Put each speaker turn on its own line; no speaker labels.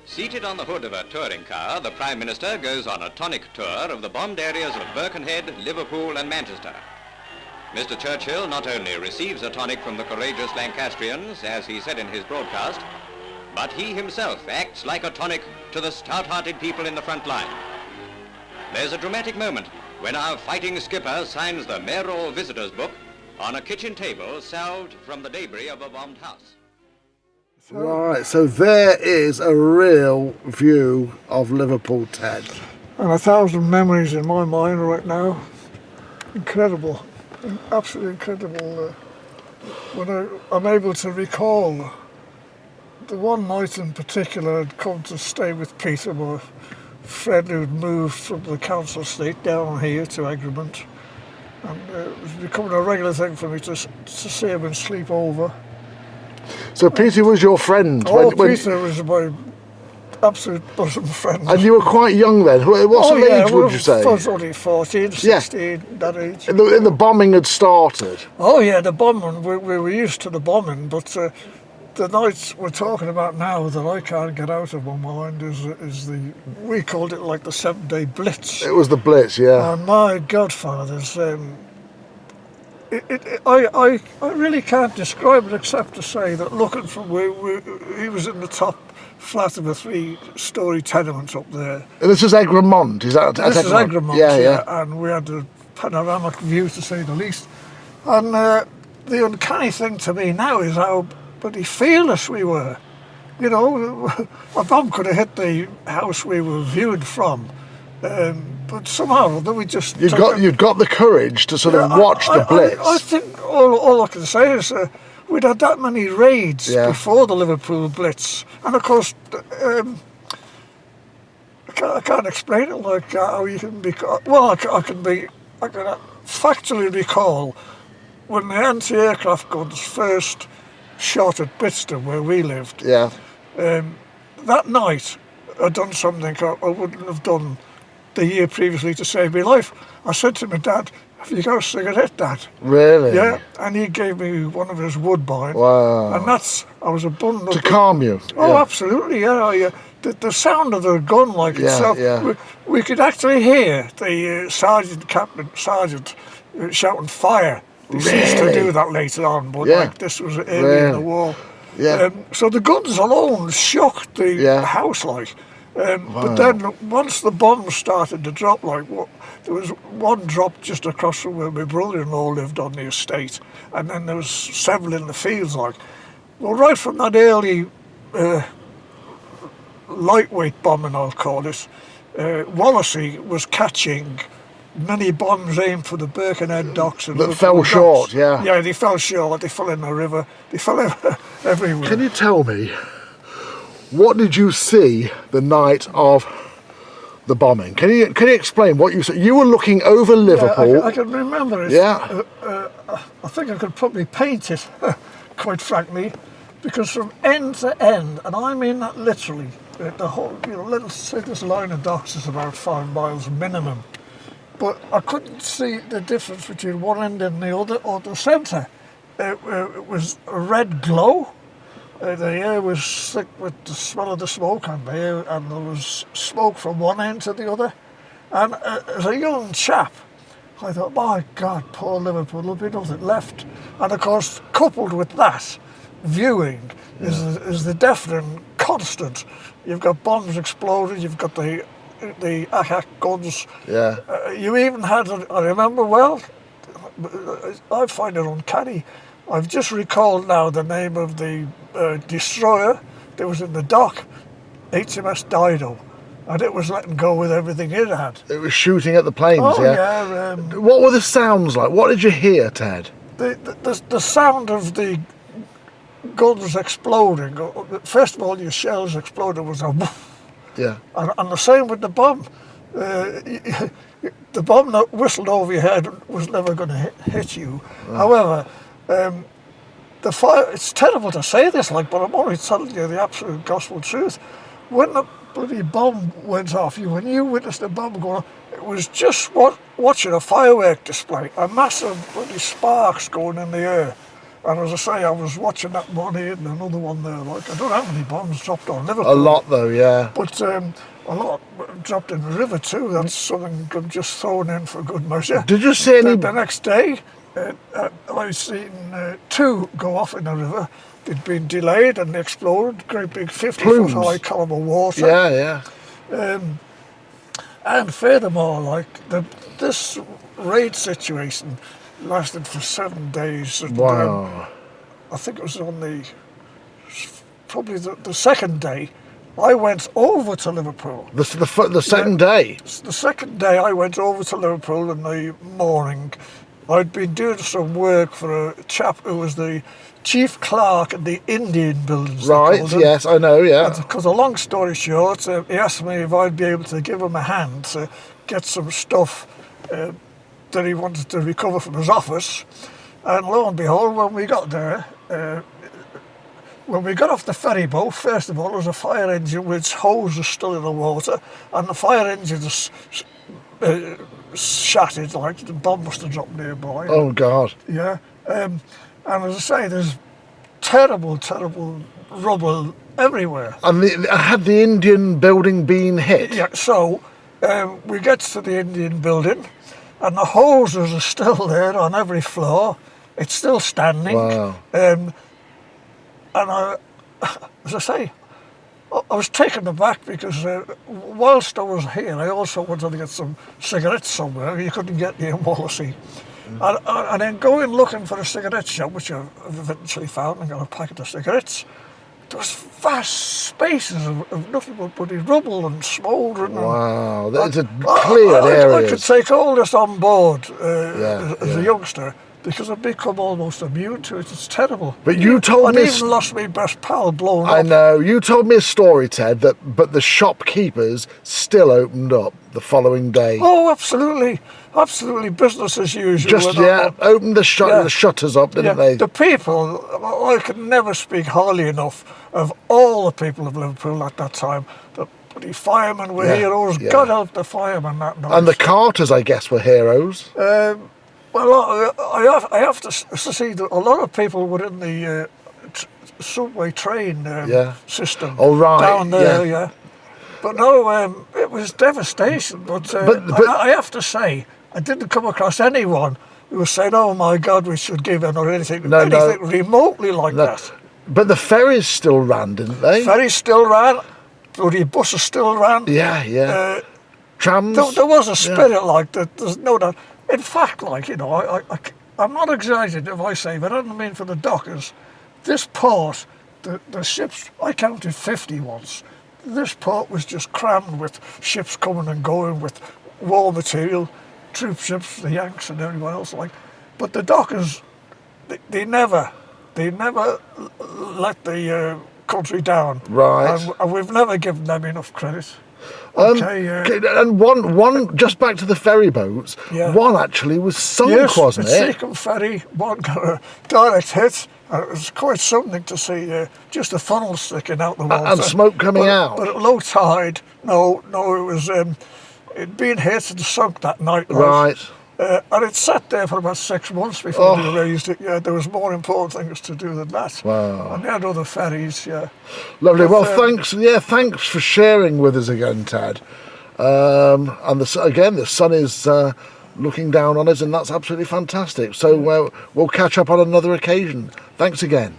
Seated on the hood of a touring car, the Prime Minister goes on a tonic tour of the bombed areas of Birkenhead, Liverpool and Manchester. Mr. Churchill not only receives a tonic from the courageous Lancastrians, as he said in his broadcast, but he himself acts like a tonic to the stout-hearted people in the front line. There's a dramatic moment when our fighting skipper signs the mayoral visitors' book on a kitchen table salved from the debris of a bombed house.
Right, so there is a real view of Liverpool, Ted.
And 1,000 memories in my mind right now. Incredible, absolutely incredible. When I'm able to recall the one night in particular, I'd come to stay with Peter, my friend who'd moved from the council estate down here to Egremont. And it was becoming a regular thing for me to see him and sleep over.
So Peter was your friend?
Peter was my absolute bosom friend.
And you were quite young then? What age would you say?
I was only 14, 16, that age.
And the bombing had started?
Oh yeah, the bombing, we were used to the bombing, but the nights we're talking about now that I can't get out of my mind is we called it like the 7-day Blitz.
It was the Blitz, yeah.
And my godfathers, I really can't describe it except to say that looking from where he was in the top flat of a 3-storey tenement up there.
And this is Egremont, is that?
This is Egremont,
yeah.
And we had a panoramic view to say the least. And the uncanny thing to me now is how bloody fearless we were. You know, a bomb could have hit the house we were viewed from. But somehow we just... You'd
got the courage to sort of watch the Blitz.
I think all I can say is we'd had that many raids before the Liverpool Blitz. And of course, I can't explain it like how you can be... Well, I can factually recall when the anti-aircraft guns first shot at Brixton, where we lived.
Yeah.
That night, I'd done something I wouldn't have done the year previously to save my life. I said to my dad, "Have you got a cigarette, Dad?"
Really?
Yeah, and he gave me one of his Woodbine.
Wow.
And I was a bundle.
To calm you?
Oh, absolutely, yeah. The sound of the gun like itself, we could actually hear the sergeant shouting fire. They ceased to do that later on, but like this was early in the war.
Yeah.
So the guns alone shocked the house like. But then once the bombs started to drop, there was one drop just across from where my brother-in-law lived on the estate, and then there was several in the fields like. Well, right from that early lightweight bombing, I'll call it, Wallasey was catching many bombs aimed for the Birkenhead docks.
That fell short, yeah.
Yeah, they fell short, they fell in the river, they fell everywhere.
Can you tell me, what did you see the night of the bombing? Can you explain what you saw? You were looking over Liverpool.
Yeah, I can remember it.
Yeah.
I think I could probably paint it, quite frankly, because from end to end, and I mean that literally, the whole, let's say this line of docks is about 5 miles minimum, but I couldn't see the difference between one end and the other or the centre. It was a red glow. The air was thick with the smell of the smoke, and there was smoke from one end to the other. And as a young chap, I thought, my God, poor Liverpool, there'll be nothing left. And of course, coupled with that viewing is the deafening constant. You've got bombs exploding, you've got the ack guns.
Yeah.
You even had, I remember well, I find it uncanny. I've just recalled now the name of the destroyer that was in the dock, HMS Dido, and it was letting go with everything it had.
It was shooting at the planes,
yeah.
What were the sounds like? What did you hear, Ted?
The sound of the guns exploding. First of all, your shells exploded was a woof.
Yeah. And
the same with the bomb. The bomb that whistled over your head was never going to hit you. Oh. However, the fire, it's terrible to say this, but I'm only telling you the absolute gospel truth. When the bloody bomb went off, when you witnessed the bomb going off, it was just watching a firework display, a massive bloody sparks going in the air. And as I say, I was watching that one here and another one there. Like, I don't know how many bombs dropped on Liverpool.
A lot though, yeah.
But a lot dropped in the river too. That's something I'm just thrown in for good measure.
Did you see any?
The next day, I seen 2 go off in the river. They'd been delayed and they exploded. Great big 50-foot high column of water.
Yeah, yeah.
And furthermore, like this raid situation lasted for 7 days. And,
Wow.
I think it was on probably the second day. I went over to Liverpool.
The second day.
The second day I went over to Liverpool in the morning. I'd been doing some work for a chap who was the chief clerk in the Indian buildings.
Right, yes, I know, yeah.
Because a long story short, he asked me if I'd be able to give him a hand to get some stuff that he wanted to recover from his office. And lo and behold, when we got there, when we got off the ferry boat, first of all, there was a fire engine with its hose is still in the water, and the fire engine is shattered, like the bomb must have dropped nearby.
Oh, God.
Yeah. And as I say, there's terrible, terrible rubble everywhere.
And had the Indian building been hit?
Yeah, so we get to the Indian building, and the hoses are still there on every floor. It's still standing.
Wow.
And as I say, I was taken aback because whilst I was here, I also wanted to get some cigarettes somewhere. You couldn't get them in Wallasey. And then going looking for a cigarette shop, which I've eventually found, and got a packet of cigarettes. There was vast spaces of nothing but bloody rubble and smouldering.
Wow, that's a cleared area.
I could take all this on board as a youngster, because I've become almost immune to it. It's terrible.
But you told me...
I even lost my best pal blown up.
I know. You told me a story, Ted, but the shopkeepers still opened up the following day.
Oh, absolutely. Absolutely. Business as usual.
Just, opened the shutters up, didn't they?
The people, I can never speak highly enough of all the people of Liverpool at that time. The firemen were heroes. Yeah. God help the firemen that night.
And the carters, I guess, were heroes.
Well, I have to see that a lot of people were in the subway train system down there, yeah. But no, it was devastation. But I have to say, I didn't come across anyone who was saying, "Oh my God, we should give in," or anything remotely like that.
But the ferries still ran, didn't they?
Ferries still ran. Bloody buses still ran.
Yeah. Trams.
There was a spirit like that. There's no doubt. In fact, like, you know, I'm not exaggerating if I say, but I don't mean for the dockers. This port, the ships, I counted 50 once. This port was just crammed with ships coming and going with war material, troop ships, the Yanks and everyone else like. But the dockers, they never let the country down.
Right.
And we've never given them enough credit.
And one just back to the ferry boats. Yeah. One actually was sunk, wasn't it?
Yes, Seacombe ferry. One got a direct hit. It was quite something to see. Just a funnel sticking out the water
and smoke coming out.
But at low tide, no, it was it'd been hit and sunk that night.
Right.
And it sat there for about 6 months before they raised it. Yeah, there was more important things to do than that.
Wow.
And they had other ferries. Yeah.
Lovely. Well, thanks. Yeah, thanks for sharing with us again, Ted. And the sun is looking down on us, and that's absolutely fantastic. So we'll catch up on another occasion. Thanks again.